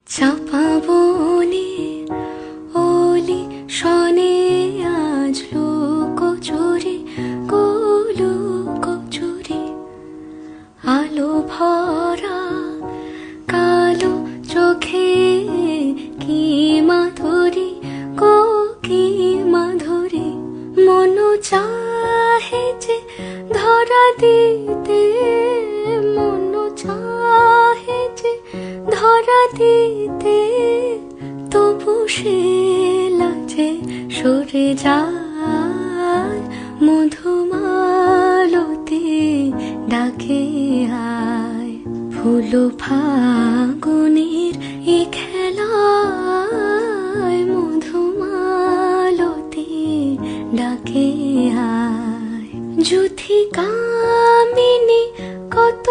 চাপা বনে ওলি শনে আজ লুকোচুরি লুকোচুরি আলো ভরা কালো চোখে কি মাধুরী কি মাধুরী মন চাহে যে ধরা দিতে মন চাহে যে ধরা দিতে তবু সে লাজে সরে যায় মধুমালতি ডাকে আয় ফুল ফাগুনের এ খেলায় মধুমালতি ডাকে আয় যুথি কামিনী কত